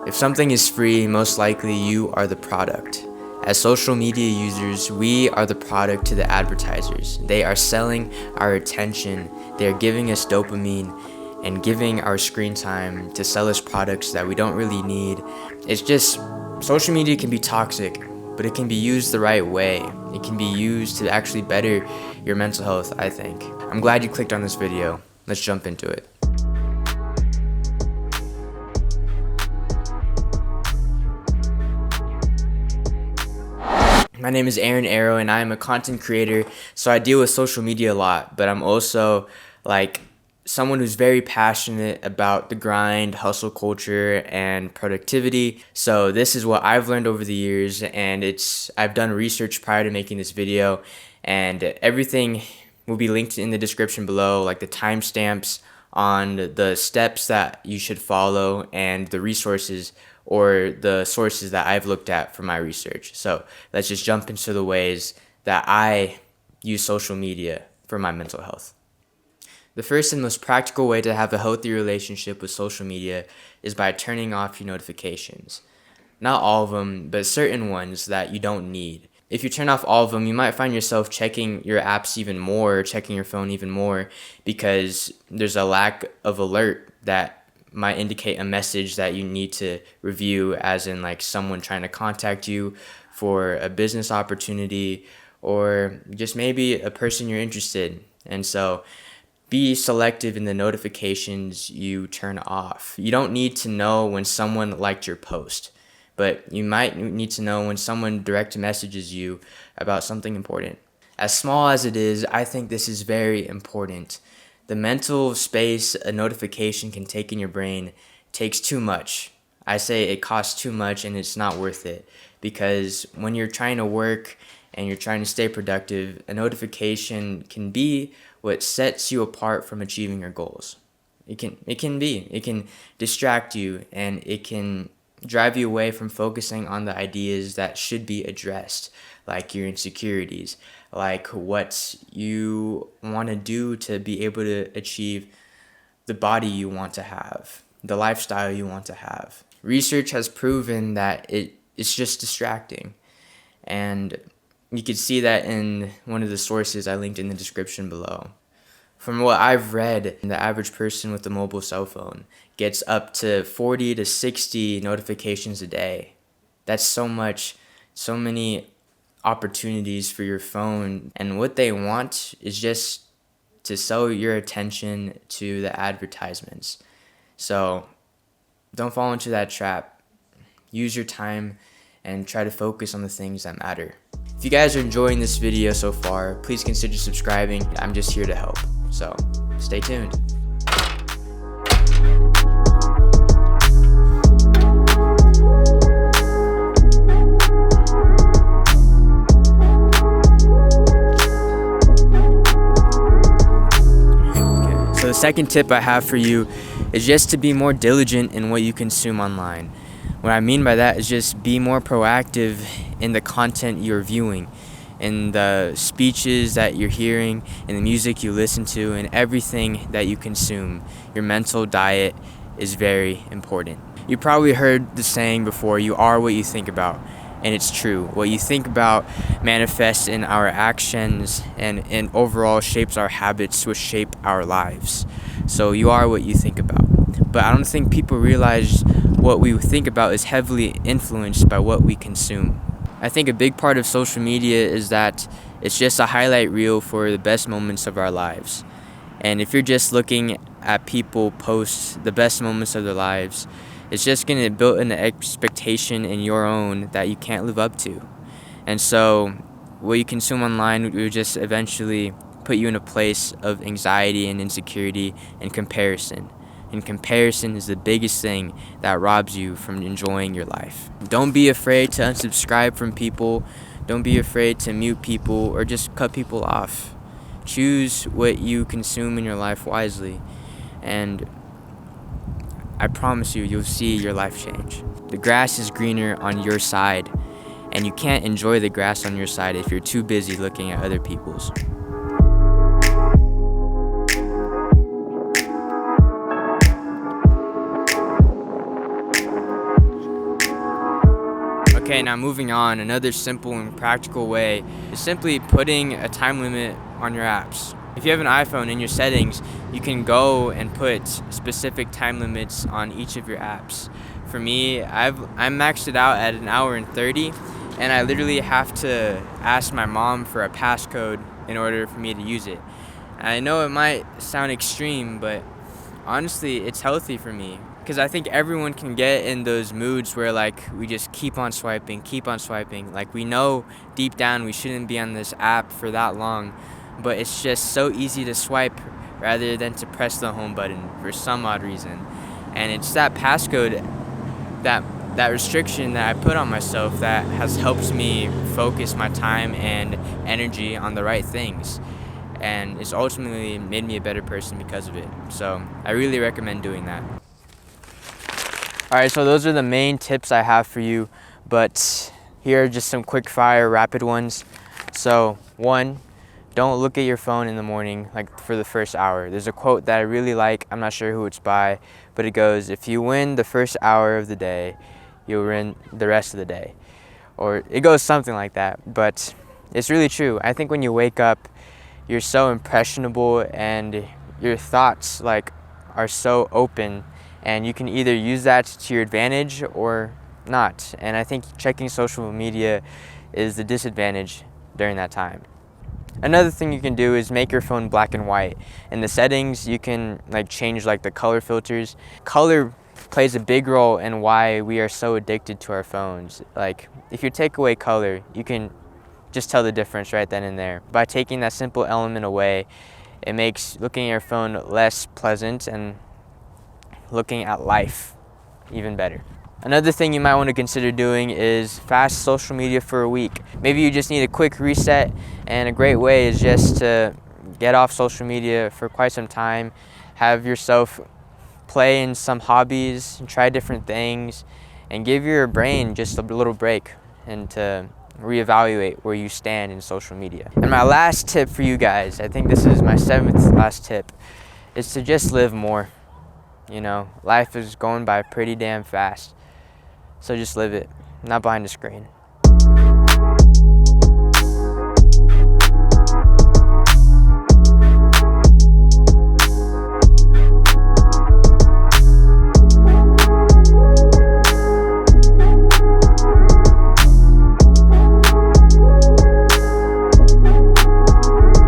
If something is free, most likely you are the product. As social media users, we are the product to the advertisers. They are selling our attention, they are giving us dopamine, and giving our screen time to sell us products that we don't really need. It's just, social media can be toxic, but it can be used the right way. It can be used to actually better your mental health, I think. I'm glad you clicked on this video. Let's jump into it. My name is Arao, and I am a content creator, so I deal with social media a lot, but I'm also someone who's very passionate about the grind, hustle culture, and productivity. So this is what I've learned over the years, and I've done research prior to making this video, and everything will be linked in the description below, like the timestamps on the steps that you should follow and the resources or the sources that I've looked at for my research. So let's just jump into the ways that I use social media for my mental health. The first and most practical way to have a healthy relationship with social media is by turning off your notifications. Not all of them, but certain ones that you don't need. If you turn off all of them, you might find yourself checking your apps even more, or checking your phone even more, because there's a lack of alert that might indicate a message that you need to review, as in someone trying to contact you for a business opportunity, or just maybe a person you're interested in. And so be selective in the notifications you turn off. You don't need to know when someone liked your post, but you might need to know when someone direct messages you about something important. As small as it is, I think this is very important. The mental space a notification can take in your brain takes too much. I say it costs too much, and it's not worth it, because when you're trying to work and you're trying to stay productive, a notification can be what sets you apart from achieving your goals. It can distract you, and it can drive you away from focusing on the ideas that should be addressed, like your insecurities, like what you want to do to be able to achieve the body you want to have, the lifestyle you want to have. Research has proven that it's just distracting, and you can see that in one of the sources I linked in the description below. From what I've read, the average person with a mobile cell phone gets up to 40 to 60 notifications a day. That's so many opportunities for your phone, and what they want is just to sell your attention to the advertisements. So don't fall into that trap. Use your time and try to focus on the things that matter. If you guys are enjoying this video so far, please consider subscribing. I'm just here to help, so stay tuned. So the second tip I have for you is just to be more diligent in what you consume online. What I mean by that is just be more proactive in the content you're viewing, in the speeches that you're hearing, in the music you listen to, and everything that you consume. Your mental diet is very important. You probably heard the saying before, you are what you think about. And it's true. What you think about manifests in our actions, and overall shapes our habits, which shape our lives. So you are what you think about. But I don't think people realize what we think about is heavily influenced by what we consume. I think a big part of social media is that it's just a highlight reel for the best moments of our lives. And if you're just looking at people post the best moments of their lives, it's just going to build an expectation in your own that you can't live up to. And so what you consume online will just eventually put you in a place of anxiety and insecurity and comparison. And comparison is the biggest thing that robs you from enjoying your life. Don't be afraid to unsubscribe from people. Don't be afraid to mute people or just cut people off. Choose what you consume in your life wisely, and I promise you'll see your life change. The grass is greener on your side, and you can't enjoy the grass on your side if you're too busy looking at other people's. Okay, now moving on, another simple and practical way is simply putting a time limit on your apps. If you have an iPhone, in your settings, you can go and put specific time limits on each of your apps. For me, I'm maxed it out at an hour and 30, and I literally have to ask my mom for a passcode in order for me to use it. I know it might sound extreme, but honestly, it's healthy for me. Because I think everyone can get in those moods where, like, we just keep on swiping. Like, we know deep down we shouldn't be on this app for that long, but it's just so easy to swipe rather than to press the home button for some odd reason. And it's that passcode, that restriction that I put on myself that has helped me focus my time and energy on the right things. And it's ultimately made me a better person because of it. So I really recommend doing that. Alright, so those are the main tips I have for you, but here are just some quick fire, rapid ones. So 1, don't look at your phone in the morning, like for the first hour. There's a quote that I really like, I'm not sure who it's by, but it goes, if you win the first hour of the day, you'll win the rest of the day. Or it goes something like that, but it's really true. I think when you wake up, you're so impressionable and your thoughts are so open, and you can either use that to your advantage or not. And I think checking social media is the disadvantage during that time. Another thing you can do is make your phone black and white. In the settings, you can change the color filters. Color plays a big role in why we are so addicted to our phones. If you take away color, you can just tell the difference right then and there. By taking that simple element away, it makes looking at your phone less pleasant and looking at life even better. Another thing you might want to consider doing is fast social media for a week. Maybe you just need a quick reset, and a great way is just to get off social media for quite some time, have yourself play in some hobbies, and try different things, and give your brain just a little break and to reevaluate where you stand in social media. And my last tip for you guys, I think this is my 7th last tip, is to just live more. Life is going by pretty damn fast. So just live it, not behind a screen.